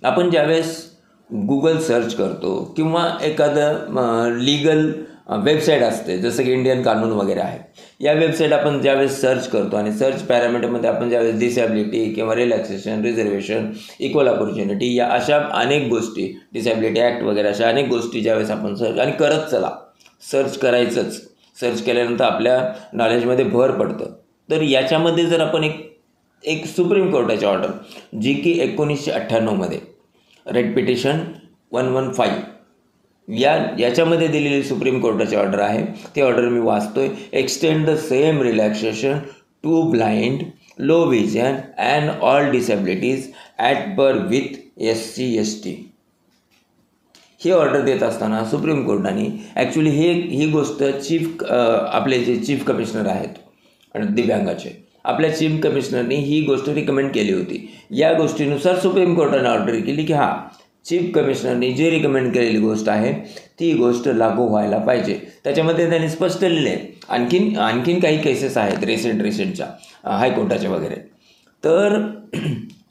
आपण ज्यावेळेस Google search करतो किंवा एखादं लीगल वेबसाईट असते जसं की इंडियन कानून वगैरे आहे, या वेबसाईट आपण ज्यावेळेस सर्च करतो आणि सर्च पॅरामीटरमध्ये आपण ज्यावेळेस डिसॅबिलिटी किंवा रिलॅक्सेशन, रिझर्वेशन, इक्वल ऑपॉर्च्युनिटी या अशा अनेक गोष्टी, डिसॅबिलिटी ॲक्ट वगैरे अशा अनेक गोष्टी ज्यावेळेस आपण सर्च आणि करत चला, सर्च करायचंच, सर्च केल्यानंतर आपल्या नॉलेजमध्ये भर पडतं. तर याच्यामध्ये जर आपण एक सुप्रीम कोर्टाची ऑर्डर जी की 1998मध्ये रेट पिटिशन 115 याच्यामध्ये दिलेली सुप्रीम कोर्टाची ऑर्डर आहे, ती ऑर्डर मी वाचतोय. Extend the same relaxation to blind, low vision and all disabilities at par with SC/ST. ही ऑर्डर देत असताना सुप्रीम कोर्टाने ॲक्च्युली ही गोष्ट आपले जे चीफ कमिशनर आहेत दिव्यांगाचे, आपल्या चीफ कमिशनरनी ही गोष्ट रिकमेंड केली होती. या गोष्टीनुसार सुप्रीम कोर्टाने ऑर्डर केली की चीफ कमिशनरनी जे रिकमेंड केलेली गोष्ट आहे ती गोष्ट लागू व्हायला पाहिजे. त्याच्यामध्ये त्यांनी स्पष्ट लिहिले आहे. आणखीन काही केसेस आहेत रिसेंटच्या हायकोर्टाच्या वगैरे. तर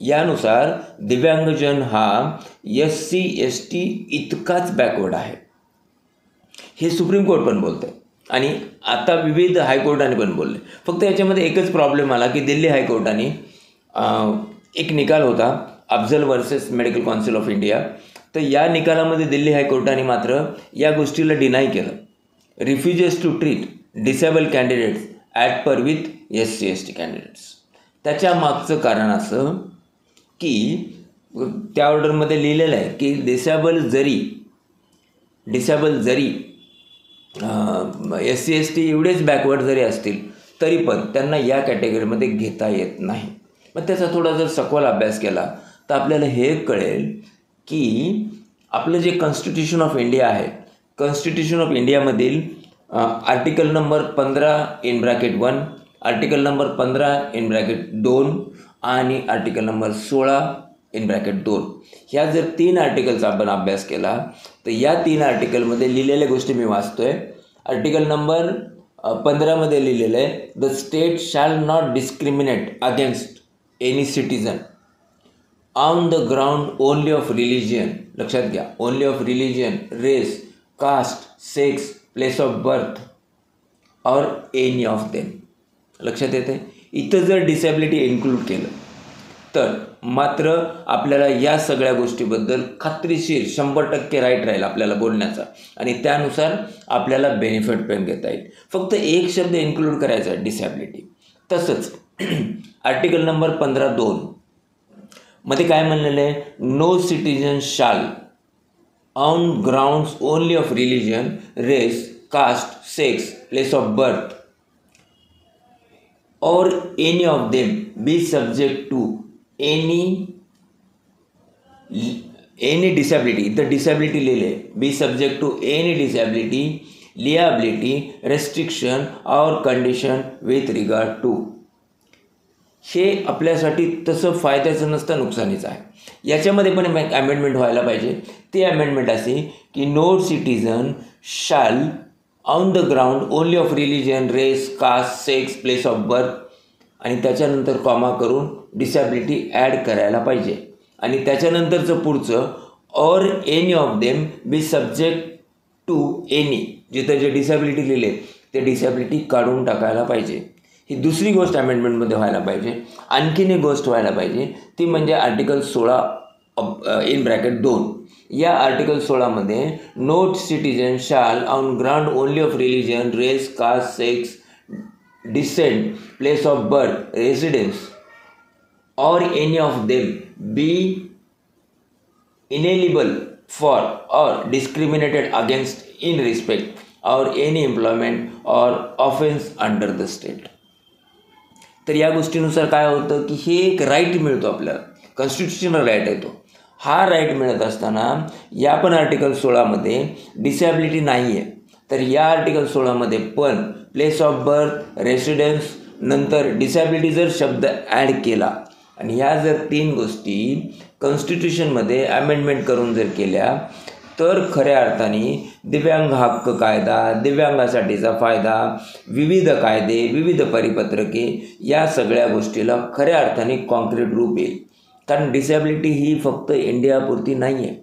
यानुसार दिव्यांगजन हा SC/ST इतकाच बॅकवर्ड आहे, हे सुप्रीम कोर्ट पण बोलतं आणि आता विविध हायकोर्टाने पण बोलले. फक्त याच्यामध्ये एकच प्रॉब्लेम आला की दिल्ली हायकोर्टाने एक निकाल होता Afzal versus medical council of India. तर या निकालामध्ये दिल्ली हायकोर्टाने मात्र या गोष्टीला डिनाय केलं. Refuses to treat disabled candidates at par with SC/ST candidates. त्याच्या मागचं कारण असं की त्या ऑर्डरमध्ये लिहिलेलं आहे की डिसेबल जरी SC/ST एवढेच बॅकवर्ड जरी असतील तरी पण त्यांना या कॅटेगरीमध्ये घेता येत नाही. मग त्याचा थोडा जर सखोल अभ्यास केला तर आपल्याला हे कळेल की आपलं जे कॉन्स्टिट्यूशन ऑफ इंडिया आहे, कॉन्स्टिट्यूशन ऑफ इंडियामधील आर्टिकल नंबर 15(1), आर्टिकल नंबर 15(2) आणि आर्टिकल नंबर 16(2), ह्या जर 3 आर्टिकलचा आपण अभ्यास केला तर या 3 आर्टिकलमध्ये लिहिलेल्या गोष्टी मी वाचतोय. आर्टिकल नंबर 15मध्ये लिहिलेलं आहे, the state shall not discriminate against any citizen on the ground only of religion. लक्षात घ्या, only of religion, race, caste, sex, place of birth or any of them. लक्षात येते. इथं जर डिसॅबिलिटी इन्क्लूड केलं तर मात्र आपल्याला या सगळ्या गोष्टीबद्दल खात्रीशीर 100% राईट राहील आपल्याला बोलण्याचा आणि त्यानुसार आपल्याला बेनिफिट पण घेता येईल. फक्त एक शब्द इन्क्लूड करायचा आहे, डिसॅबिलिटी. तसंच आर्टिकल नंबर 15(2) मध्ये काय म्हणलेलं आहे, no citizen shall on grounds only of religion, race, caste, sex, place of birth or any of them be subject to any disability. इथं डिसॅबिलिटी लिहिले, be subject to any disability, liability, restriction or condition with regard to. हे आपल्यासाठी तसं फायद्याचं नसतं, नुकसानीचं आहे. याच्यामध्ये पण एक अमेंडमेंट व्हायला पाहिजे. ती अमेंडमेंट अशी की no citizen shall on the ground only of religion, race, caste, sex, place of birth आणि त्याच्यानंतर कॉमा करून डिसॅबिलिटी ॲड करायला पाहिजे आणि त्याच्यानंतरचं पुढचं or any of them be subject to any, जिथं जे डिसॅबिलिटी लिहिले ते डिसॅबिलिटी काढून टाकायला पाहिजे. ही दुसरी गोष्ट अमेंडमेंटमध्ये व्हायला पाहिजे. आणखीन एक गोष्ट व्हायला पाहिजे ती म्हणजे आर्टिकल 16(2). या आर्टिकल 16मध्ये no citizen shall on ground only of religion, race, caste, sex, descent, place of birth, residence or any of them be ineligible for or discriminated against in respect or any employment or offence under the state. तर या गोष्टीनुसार काय होतं की हे एक right मिळतो आपल्याला, constitutional right आहे तो. हा राईट मिळत असताना या पण आर्टिकल 16मध्ये डिसॅबिलिटी नाही आहे. तर या आर्टिकल 16मध्ये पण प्लेस ऑफ बर्थ, रेसिडेन्स नंतर डिसॅबिलिटी जर शब्द ॲड केला आणि ह्या जर 3 गोष्टी कॉन्स्टिट्यूशनमध्ये अमेंडमेंट करून जर केल्या तर खऱ्या अर्थाने दिव्यांग हक्क कायदा, दिव्यांगासाठीचा फायदा, विविध कायदे, विविध परिपत्रके या सगळ्या गोष्टीला खऱ्या अर्थाने कॉन्क्रीट रूप येईल. कारण डिसॅबिलिटी ही फक्त इंडियापुरती नाही आहे.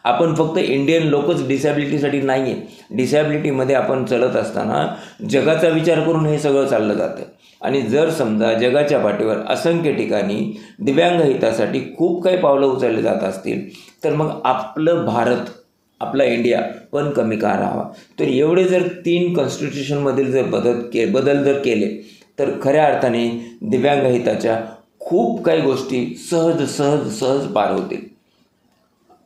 आपण फक्त इंडियन लोकच डिसॅबिलिटीसाठी नाही आहे. डिसॅबिलिटीमध्ये आपण चलत असताना जगाचा विचार करून हे सगळं चाललं जातं. आणि जर समजा जगाच्या पाठीवर असंख्य ठिकाणी दिव्यांग हितासाठी खूप काही पावलं उचलले जात असतील, तर मग आपलं भारत, आपला इंडिया पण कमी का राहावा? तर एवढे जर 3 कॉन्स्टिट्यूशनमधील जर बदल जर केले, तर खऱ्या अर्थाने दिव्यांग हिताच्या खूप काही गोष्टी सहज पार होतील.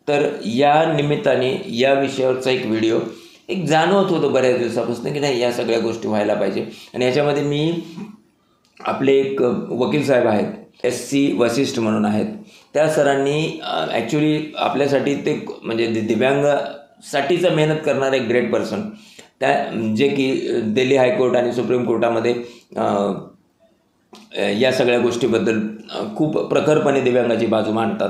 तर या निमित्ताने या विषयावरचा एक व्हिडिओ एक जाणवत होतं बऱ्याच दिवसापासून की नाही, या सगळ्या गोष्टी व्हायला पाहिजे. आणि याच्यामध्ये मी आपले एक वकील साहेब आहेत, SC वशिष्ठ म्हणून आहेत, त्या सरांनी ॲक्च्युली आपल्यासाठी ते म्हणजे दिव्यांगासाठीचा मेहनत करणारे एक ग्रेट पर्सन, त्या जे की दिल्ली हायकोर्ट आणि सुप्रीम कोर्टामध्ये या सगळ्या गोष्टीबद्दल खूप प्रखरपणे दिव्यांगाची बाजू मांडतात.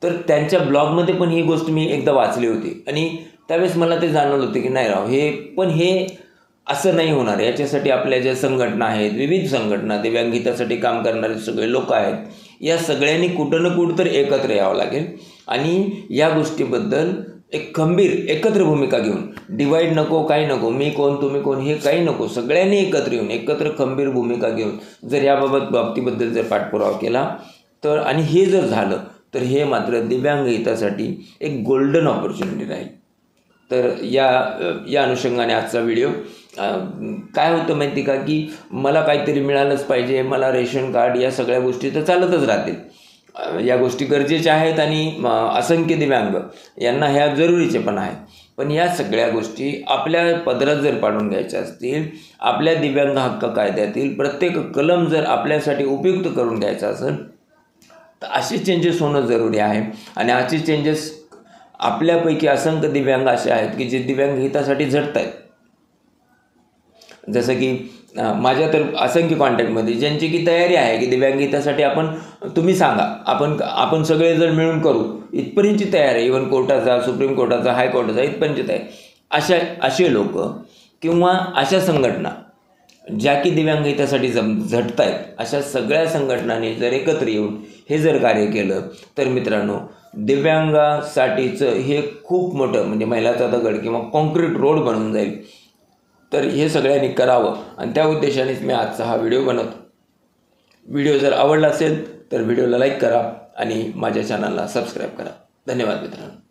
तर त्यांच्या ब्लॉगमध्ये पण ही गोष्ट मी एकदा वाचली होती आणि त्यावेळेस मला ते जाणवलं होतं की नाही राव, हे असं नाही होणार. याच्यासाठी आपल्या ज्या संघटना आहेत, विविध संघटना, दिव्यांग हितासाठी काम करणारे सगळे लोक आहेत, या सगळ्यांनी कुठं ना कुठं तर एकत्र यावं लागेल आणि या गोष्टीबद्दल एक खंबीर एकत्र भूमिका घेऊन, डिवाईड नको, काही नको, मी कोण तुम्ही कोण हे काही नको, सगळ्यांनी एकत्र येऊन एकत्र खंबीर भूमिका घेऊन जर या बाबतीबद्दल जर पाठपुरावा केला तर, आणि हे जर झालं तर हे मात्र दिव्यांग हितासाठी एक गोल्डन ऑपॉर्च्युनिटी राहील. तर या अनुषंगाने आजचा व्हिडिओ. काय होतं माहिती का, की मला काहीतरी मिळालंच पाहिजे, मला रेशन कार्ड, या सगळ्या गोष्टी तर चालतच राहतील. या गोष्टी गरजेच्या आहेत आणि असंख्य दिव्यांग यांना ह्या जरुरीचे पण आहेत. पण या सगळ्या गोष्टी आपल्या पदरात जर पाडून घ्यायच्या असतील, आपल्या दिव्यांग हक्क कायद्यातील प्रत्येक कलम जर आपल्यासाठी उपयुक्त करून घ्यायचा असेल, तर असे चेंजेस होणं जरुरी आहे. आणि असे चेंजेस आपल्यापैकी असंख्य दिव्यांग असे आहेत की जे दिव्यांग हितासाठी झटत आहेत. जसं की माझ्या तर असंख्य कॉन्टॅक्टमध्ये ज्यांची की तयारी आहे की दिव्यांग हितासाठी तुम्ही सांगा, आपण सगळे जण मिळून करू, इथपर्यंतची तयार आहे. इव्हन कोर्टाचा, सुप्रीम कोर्टाचा, हायकोर्टाचा इथपर्यंत आहे. असे लोक किंवा अशा संघटना ज्या की दिव्यांग हितासाठी झटत आहेत, अशा सगळ्या संघटनांनी जर एकत्र येऊन हे जर कार्य केलं तर मित्रांनो, दिव्यांगासाठीचं हे खूप मोठं म्हणजे मैलाचा दगड किंवा कॉन्क्रीट रोड बनून जाईल. तर हे सगळ्यांनी करावं आणि त्या उद्देशानेच मी आजचा हा व्हिडिओ बनवतो. व्हिडिओ जर आवडला असेल तर व्हिडिओला लाईक करा आणि माझ्या चॅनलला सबस्क्राईब करा. धन्यवाद मित्रांनो.